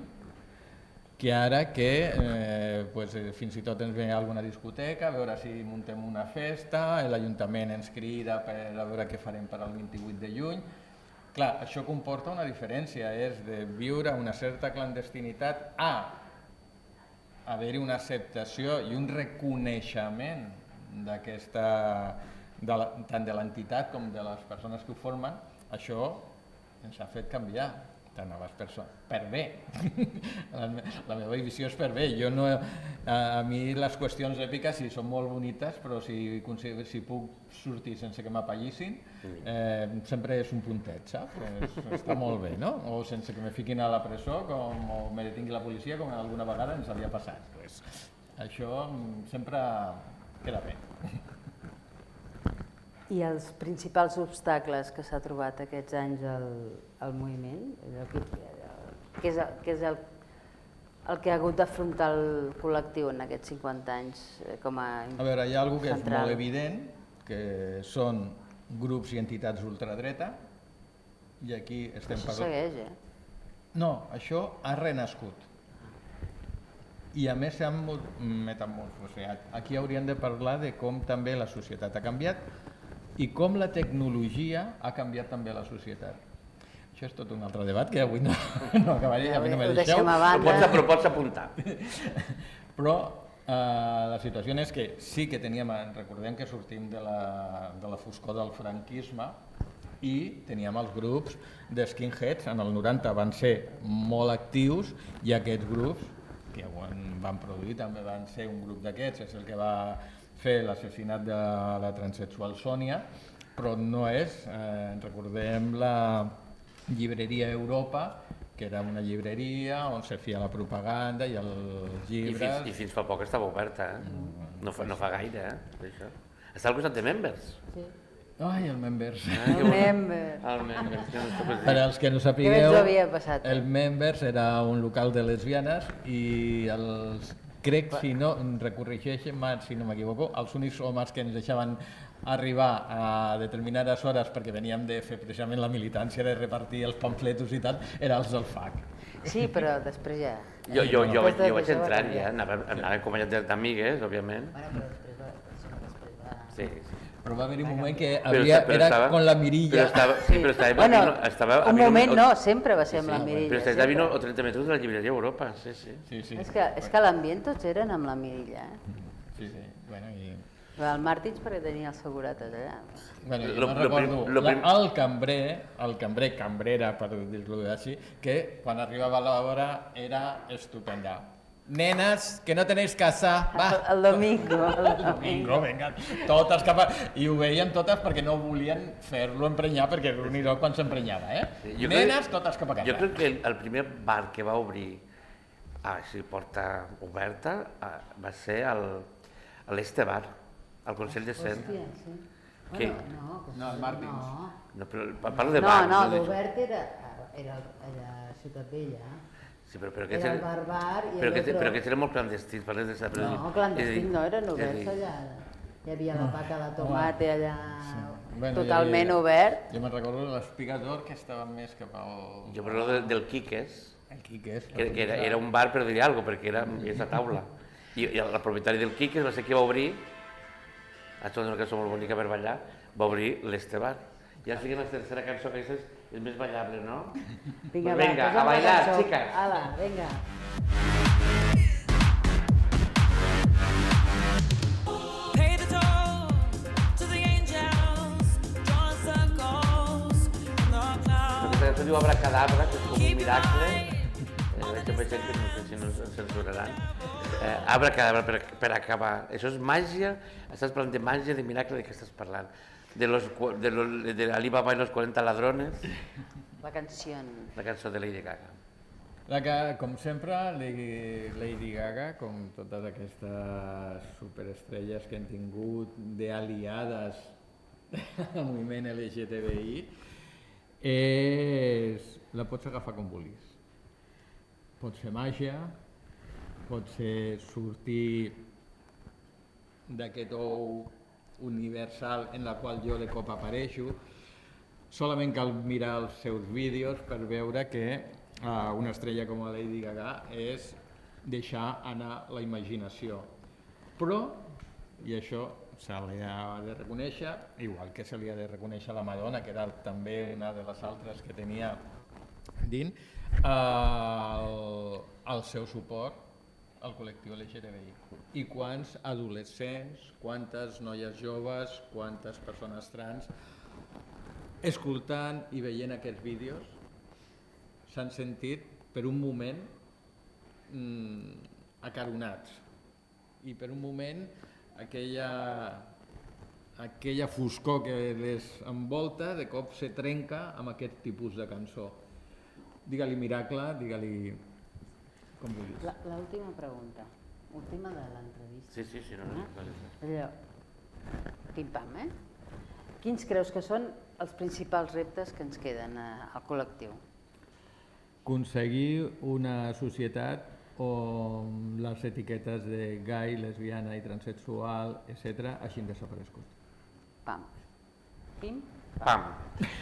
que ara que fins i tot ens ve a alguna discoteca, a veure si muntem una festa, l'Ajuntament ens crida per a veure què farem per al 28 de juny. Clar, això comporta una diferència, és de viure una certa clandestinitat a haver-hi una acceptació i un reconeixement d'aquesta, tant de l'entitat com de les persones que ho formen. Això ens ha fet canviar. t'anaves per bé. La meva visió és per bé. A mi les qüestions èpiques sí són molt bonites, però si puc sortir sense que m'apallissin, sempre és un puntet, saps? Està molt bé, no? O sense que me fiquin a la presó o me detingui la policia, com alguna vegada ens havia passat. Això sempre queda bé. I els principals obstacles que s'ha trobat aquests anys al moviment? Què és el que ha hagut d'afrontar el col·lectiu en aquests 50 anys com a central? A veure, hi ha alguna cosa que és molt evident, que són grups i entitats ultradreta, i aquí estem parlant... Això segueix, No, això ha renascut. I a més s'ha metamorfoseat. Aquí hauríem de parlar de com també la societat ha canviat i com la tecnologia ha canviat també la societat. Això és tot un altre debat que avui no acabaré, avui no me deixeu. Però pots apuntar. Però la situació és que sí que recordem que sortim de la foscor del franquisme i teníem els grups de skinheads, en el 90 van ser molt actius i aquests grups que van produir també van ser un grup d'aquests, és el que va fer l'assassinat de la transsexual Sònia, però no és, recordem la llibreria Europa, que era una llibreria on se feia la propaganda i els llibres... I fins fa poc estava oberta, no fa gaire, això. Està al costat de Members. Sí. Ai, el Members. El Members. Per als que no sapigueu, el Members era un local de lesbianes i crec, si no recorregeixen, si no m'equivoco, els únics homes que ens deixaven arribar a determinades hores perquè veníem de fer precisament la militància de repartir els pamfletos i tal, eren els del FAC. Sí, però després ja... Jo vaig entrar ja, anava acompanyat d'amigues, òbviament. Bueno, però després va... Sí. Però va haver-hi un moment que era con la mirilla. Però estava... Un moment no, sempre va ser amb la mirilla. Però estava a 20 o 30 metres de la llibreria Europa, sí. És que l'ambient tots eren amb la mirilla, Sí, bueno, i... El Martins perquè tenia els segurates allà. Bueno, jo recordo el cambrera, per dir-ho així, que quan arribava l'hora era estupenda. Nenes, que no tenéis casa, va. El domingo. Vinga, totes cap a... I ho veien totes perquè no volien fer-lo emprenyar, perquè era un quan s'emprenyava, Nenes, totes cap a casa. Jo crec que el primer bar que va obrir, porta oberta, va ser l'Este Bar, al Consell de Cent. Hòstia, sí. No, el Martins. No, però parlo de bar. No, l'Obert era allà a Ciutat Vella. Sí, però era el bar i però aquests eren molt clandestins. No, clandestins no, eren oberts allà. Hi havia la paca de tomate allà, totalment obert. Jo me'n recordo de l'Espiga d'Or, que estava més cap al... Jo parlo del Quiques, que era un bar per dir alguna cosa, perquè era a taula. I el propietari del Quiques va ser qui va obrir, ha estat una cançó molt bonica per ballar, va obrir l'Este Bar. I ara fiquem la tercera cançó, que és més ballable, no? Vinga, a bailar, chicas. Hala, vinga. Aquesta cançó diu Abracadabra, que és com un miracle. Vaig a que no sé si no ens censuraran. Abracadabra per acabar. Això és màgia, estàs parlant de màgia, de miracle, de què estàs parlant? De Alibaba y los 40 ladrones. La canció. La cançó de Lady Gaga. Com sempre, Lady Gaga, com totes aquestes superestrelles que hem tingut d'aliades al moviment LGTBI, la pots agafar com vulguis. Pot ser màgia, pot ser sortir d'aquest ou universal en la qual jo de cop apareixo. Solament cal mirar els seus vídeos per veure que una estrella com la Lady Gaga és deixar anar la imaginació. Però, i això se li ha de reconèixer, igual que se li ha de reconèixer a la Madonna, que era també una de les altres que tenia dins, el seu suport al col·lectiu LGTBI. I quants adolescents, quantes noies joves, quantes persones trans, escoltant i veient aquests vídeos, s'han sentit per un moment acaronats i per un moment aquella foscor que les envolta de cop se trenca amb aquest tipus de cançó. Digue-li miracle, digue-li com vulguis. L'última pregunta, última de l'entrevista. Sí, no. Allò, pim-pam, Quins creus que són els principals reptes que ens queden al col·lectiu? Aconseguir una societat on les etiquetes de gai, lesbiana i transsexual, etc., hagin desaparegut. Pam. Pim? Pam.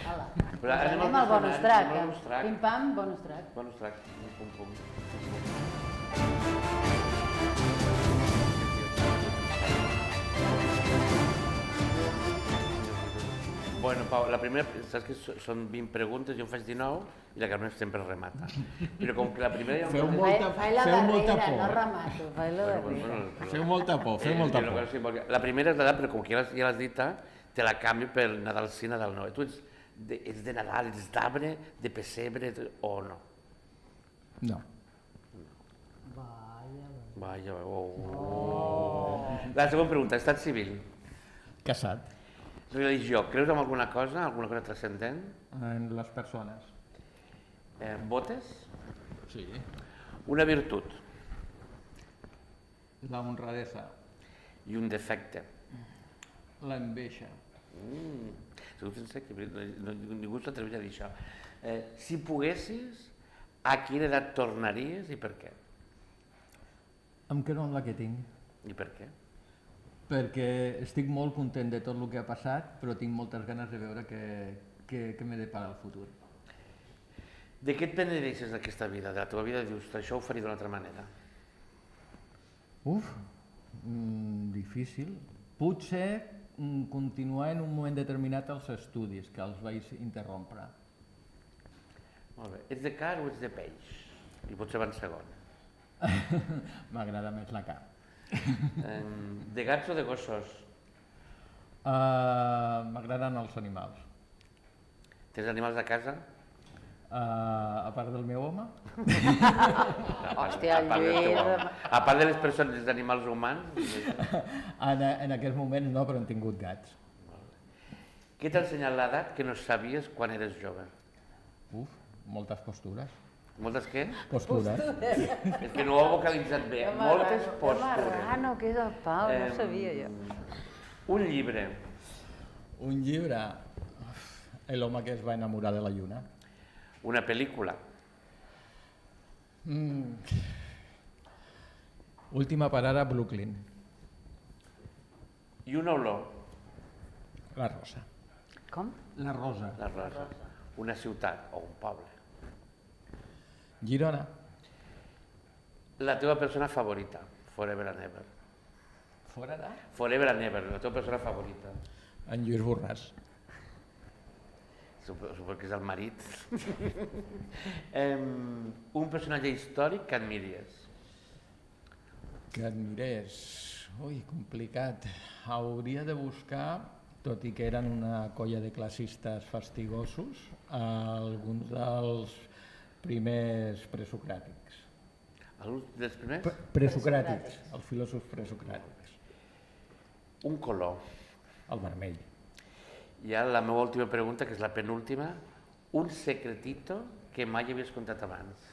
Hala. Anem al bonus track. Pim-pam, bonus track. Bonus track. Pum. Bueno, Pau, la primera, saps que són 20 preguntes, jo en faig 19 i la Carmen sempre remata. Però com que la primera... Feu molta por. No remato, faig la darrera. Feu molta por. La primera és l'edat, però com que ja l'has dita, te la canvio per Nadal sí, Nadal no. Tu ets de Nadal, ets d'arbre, de pessebre o no? No. Vaja. La segona pregunta, estat civil. Casat. Religió, creus en alguna cosa transcendent? En les persones. Votes? Sí. Una virtut. La honradesa. I un defecte. L'enveja. Segur que ningú s'atreveix a dir això. Si poguessis, a quina edat tornaries i per què? Em quedo amb la que tinc. I per què? Perquè estic molt content de tot el que ha passat, però tinc moltes ganes de veure què m'he de parar el futur. De què et penedeixes d'aquesta vida, de la teva vida? Dius, això ho faria d'una altra manera. Difícil. Potser continuar en un moment determinat els estudis, que els vaig interrompre. Molt bé. Ets de carn o ets de peix? I potser va en segon. M'agrada més la carn. De gats o de gossos? M'agraden els animals. Tens animals a casa? A part del meu home? Hòstia, el Lluís... A part de les persones, els animals humans? En aquest moment no, però han tingut gats. Què t'ha ensenyat l'edat que no sabies quan eres jove? Moltes postures. Moltes què? Postures. És que no ho he vocalitzat bé. Moltes postures. Que marrano que és el Pau, no sabia jo. Un llibre. Un llibre? L'home que es va enamorar de la lluna. Una pel·lícula. Última parada a Brooklyn. I una olor. La rosa. Com? La rosa. La rosa. Una ciutat o un poble. Girona. La teva persona favorita, forever and ever. Fora de? Forever and ever, la teva persona favorita. En Lluís Borràs. Suposo que és el marit. Un personatge històric que admiries. Que admirés. Ui, complicat. Hauria de buscar, tot i que eren una colla de classistes fastigosos, alguns dels primers presocràtics. Dels primers? Presocràtics, els filòsofs presocràtics. Un color. El vermell. I ara la meva última pregunta, que és la penúltima. Un secretito que mai havies contat abans.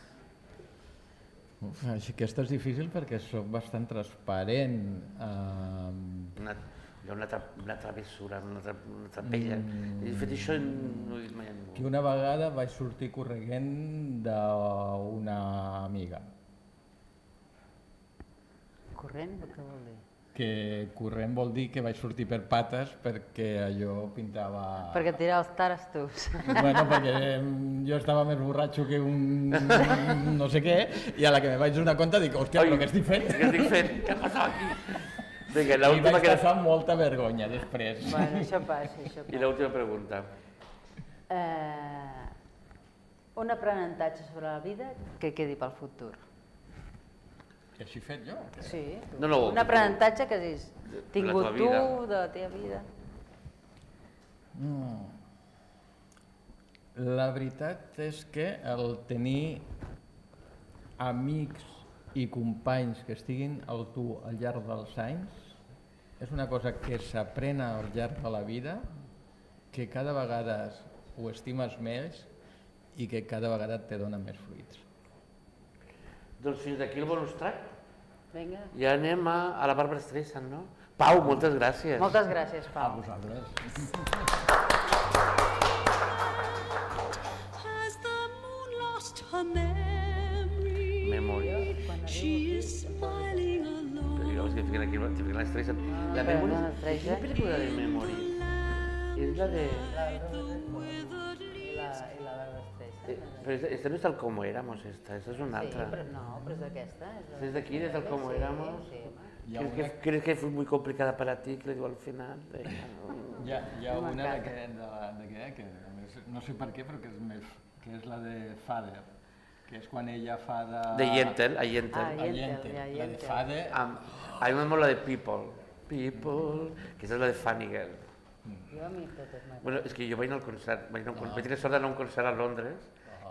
Aquesta és difícil perquè soc bastant transparent. Una travessura, una trapella. He fet això i no ho he dit mai a ningú. Que una vegada vaig sortir corrent d'una amiga. Corrent, què vol dir? Que corrent vol dir que vaig sortir per pates perquè allò pintava... Perquè tirar els tarastos. Bueno, perquè jo estava més borratxo que un no sé què, i a la que me vaig donar compte dic, hòstia, però què estic fent? Què estic fent? Què ha passat aquí? Vinga, I vaig passar molta vergonya després. Bueno, això passa. I l'última pregunta. Un aprenentatge sobre la vida que quedi pel futur. Què he fet jo? Sí, No, un aprenentatge que hagis tingut tu, de la teva vida. La veritat és que el tenir amics i companys que estiguin amb tu al llarg dels anys és una cosa que s'aprèn al llarg de la vida, que cada vegada ho estimes més i que cada vegada te dona més fruits. Doncs fins d'aquí el bonus track. Vinga. Ja anem a la Barbra Streisand, no? Pau, moltes gràcies. Moltes gràcies, A Pau. vosaltres. Has the moon lost her memory? Memory. She is smiling alone. Digamos que fiquen aquí, fiquen la Streisand. La Memory, quina pel·lícula de Memory? És la de... I la Barbra Streisand. Pero esta no es tal como éramos, esta es una Sí, altra. però no, però és aquesta. Es de aquí, de tal como Sí, éramos. sí, home. ¿Crees que fue muy complicada para ti, que le digo al final? Hi ha una que a més, no sé per què, però que és la de Father, que és quan ella fa de... De Yentl, a Yentl. Ah, Yentl, la de Father. A mí me mola la de People. People, que esa es la de Funny Girl. Jo a mi totes m'agraden. Bueno, es que yo vaig anar al concert, vaig tenir sort d'anar a un concert a Londres,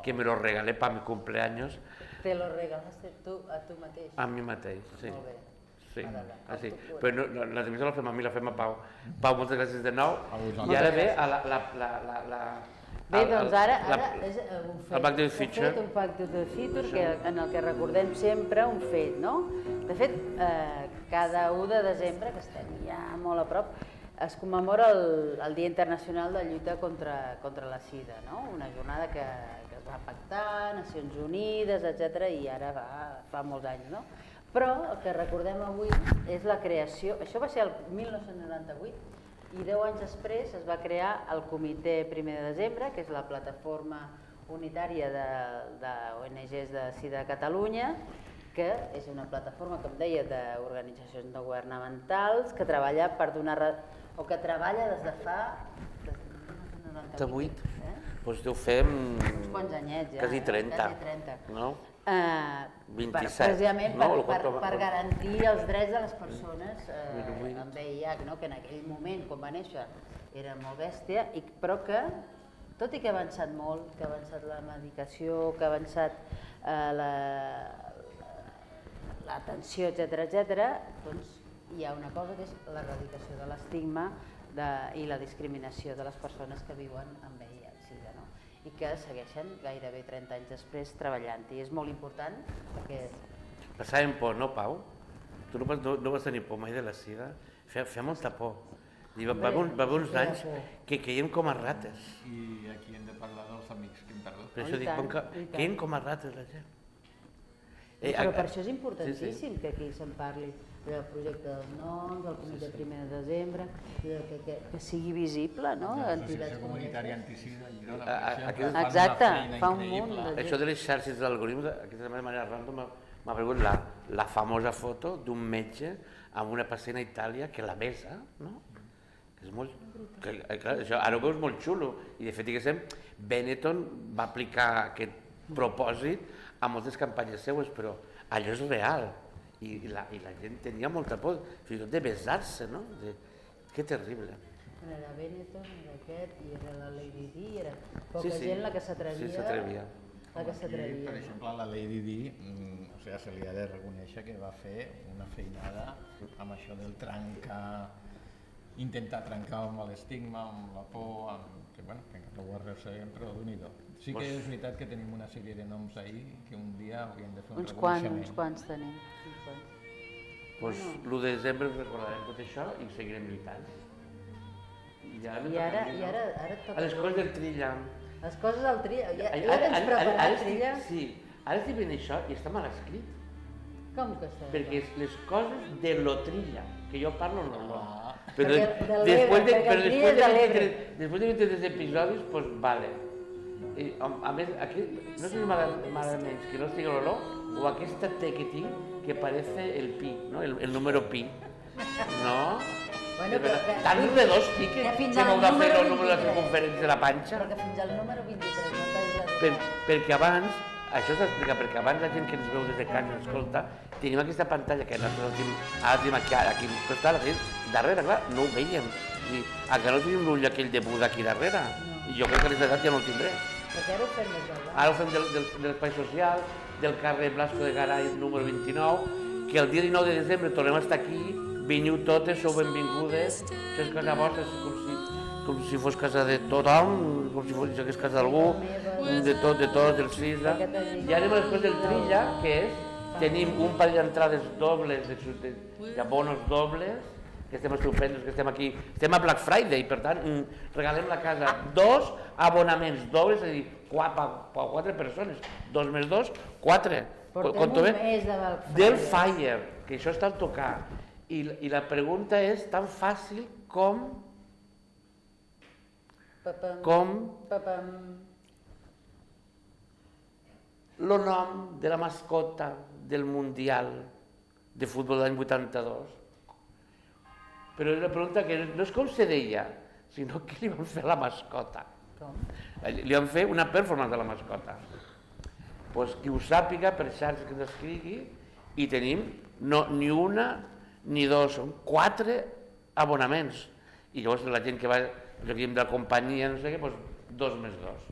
que me lo regalé para mi cumpleaños, Te lo regalaste tu a tu mateix? a mi mateix, sí. Molt bé. Sí, M'agrada. sí. Però no, la entrevista la fem a mi, la fem a Pau. Pau, moltes gràcies de nou. vosaltres. I ara ve a la... Bé, doncs ara és el Back to the Future. un Back to the Future en el que recordem sempre un fet, no? De fet, cada 1 de desembre, que estem ja molt a prop, es commemora el Dia Internacional de Lluita contra la Sida, no? Una jornada que es va pactar, Nacions Unides, etc. i ara fa molts anys, no? Però el que recordem avui és la creació, això va ser el 1998, i 10 anys després es va crear el Comitè 1 de desembre, que és la plataforma unitària d'ONGs de Sida a Catalunya, que és una plataforma, com deia, d'organitzacions no governamentals que treballa per donar o que treballa des de fa 98. Eh? Doncs deu fer Uns quants anyets ja. quasi 30. Quasi 30. No? 27, precisament no? per garantir els drets de les persones amb VIH, no? Que en aquell moment, quan va néixer, era molt bèstia, però que, tot i que ha avançat molt, que ha avançat la medicació, que ha avançat l'atenció, etc., doncs hi ha una cosa que és l'erradicació de l'estigma i la discriminació de les persones que viuen amb VIH-Sida, no? I que segueixen gairebé 30 anys després treballant. I és molt important perquè... Passàvem por, no, Pau? Tu no vas tenir por mai de la sida? Feia molta por. Va haver uns anys que queien com a rates. I aquí hem de parlar dels amics que hem perdut. Per això dic, queien com a rates la gent. Però per això és importantíssim que aquí se'n parli del projecte dels noms, del Comitè 1 de desembre, que sigui visible, no? L'Associació Comunitària Antisida a Girona, per exemple, exacte, fa fa un una feina munt de increïble. gent. Això de les xarxes de l'algoritme, aquesta manera random, m'ha pregut la famosa foto d'un metge amb una pacient a Itàlia que la besa, no? És molt... Clar, això ara ho veus molt xulo, i de fet, diguéssim, Benetton va aplicar aquest propòsit a moltes campanyes seues, però allò és real, i la gent tenia molta por, fins i tot de besar-se, no? Que terrible. Era Benetton, era aquest, i era la Lady Di, era poca gent la que s'atrevia. La que s'atrevia. Per exemple, la Lady Di, se li ha de reconèixer que va fer una feinada amb això del intentar trencar amb l'estigma, amb la por, que no ho arrosseguem, però d'un-i-do. Sí que és veritat que tenim una sèrie de noms ahir que un dia hauríem de fer un reconeixement. Uns quants tenim. Doncs l'1 de desembre us recordarem tot això i seguirem lluitant. I ara et toca... A les coses del Trilla. Les coses del Trilla. Ja tens preparat, Trilla? Sí, ara estic veient això i està mal escrit. Com que està? Perquè és les coses de lo Trilla, que jo parlo normal. Però després de 23 episodis, doncs vale. A més, aquí no sé si m'agrada menys que no estigui l'olor o aquesta T que tinc que parece el pi, ¿no? El número pi. No? Bueno, però tan redós, pi, que m'heu de fer el número de la circunferència de la panxa. Però que fins al número 23 no t'has de... Perquè abans, això s'explica, perquè abans la gent que ens veu des de casa ens escolta, tenim aquesta pantalla que nosaltres ara tenim aquí al costat, darrere, clar, no ho veiem. A que no tenim l'ull aquell de Buda aquí darrere. I jo crec que a l'edat ja no el tindré. Perquè ara ho fem des del Ara ho fem de l'espai social, del carrer Blasco de Garay, número 29, que el dia 19 de desembre tornem a estar aquí, veniu totes, sou benvingudes, això és casa vostra, com si fos casa de tothom, com si fos casa d'algú, de tots, dels fills. I ara després del Trilla, que és, tenim un parell d'entrades dobles, de bonos dobles, que estem estupendos, que estem aquí, estem a Black Friday, per tant, regalem la casa 2 abonaments dobles, és a dir, per 4 persones, 2 més 2, 4. Portem un mes de Black Friday. Del Fire, que això està al tocar. I la pregunta és tan fàcil com el nom de la mascota del Mundial de futbol de l'any 82. Però és una pregunta que no és com se deia, sinó què li van fer a la mascota. Com? Li van fer una performance de la mascota. Pues qui ho sàpiga, per xarxes que ens escrigui, i tenim no, ni una ni dos, són 4 abonaments. I llavors la gent que va, jo diem de la companyia, no sé què, doncs 2 més 2.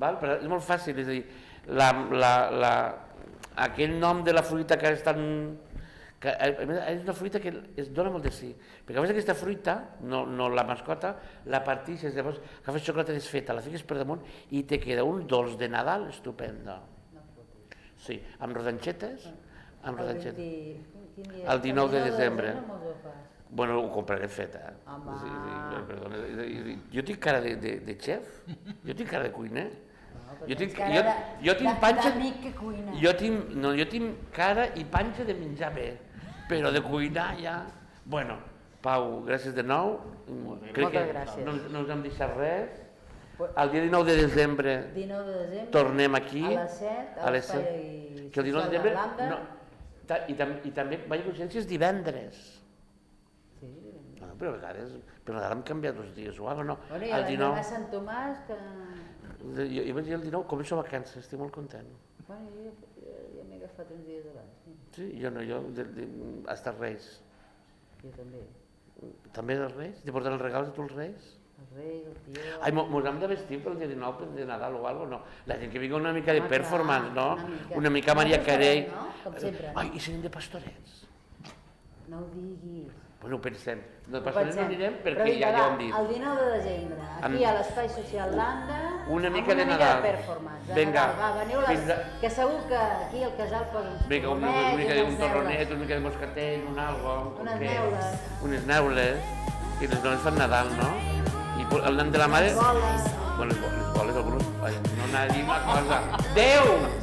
Val? Però és molt fàcil, és a dir, aquell nom de la fruita que és tan... és una fruita que es dona molt de sí, perquè a més aquesta fruita, no la mascota, la partixes, llavors agafes xocolata desfeta, la fiques per damunt i te queda un dolç de Nadal estupendo. Sí, amb rodanxetes, el 19 de desembre. Bueno, ho compraré feta. Perdona, jo tinc cara de xef? Jo tinc cara de cuiner? Jo tinc panxa... Jo tinc cara i panxa de menjar bé, però de cuinar ja... Bueno, Pau, gràcies de nou. Crec que no us hem deixat res. El dia 19 de desembre tornem aquí. A les 7, que el 19 de desembre... I també Vall Consciència és divendres. Sí. Però a vegades, però ara hem canviat els dies o alguna cosa, no? Bueno, i el 19 de Sant Tomàs que... Jo vaig dir el 19, començo vacances, estic molt content. Bueno, jo m'he agafat uns dies abans. Sí, jo hasta Reis. Jo també. També els Reis? De portar els regals a tu els Reis? Els Reis, el tio... Ai, mos hem de vestir pel dia 19 de Nadal o alguna cosa, no? La gent que vingui una mica de performance, no? Una mica Maria Carey. Com sempre. Ai, i serem de pastorets. No ho diguis. Bueno, ho pensem. De pastorets no anirem perquè ja ho hem dit. El 19 de desembre, aquí a l'Espai Social Landa, una mica de Nadal. Una mica de performance. Vinga. Va, veniu, que segur que aquí al casal posen uns vinga, una mica d'un torronet, una mica de moscatell, un algo, unes neules. Unes neules. I les dones fan Nadal, no? I el nen de la mare... Les boles. Bueno, les boles, alguns... No anava a dir una cosa. Adéu!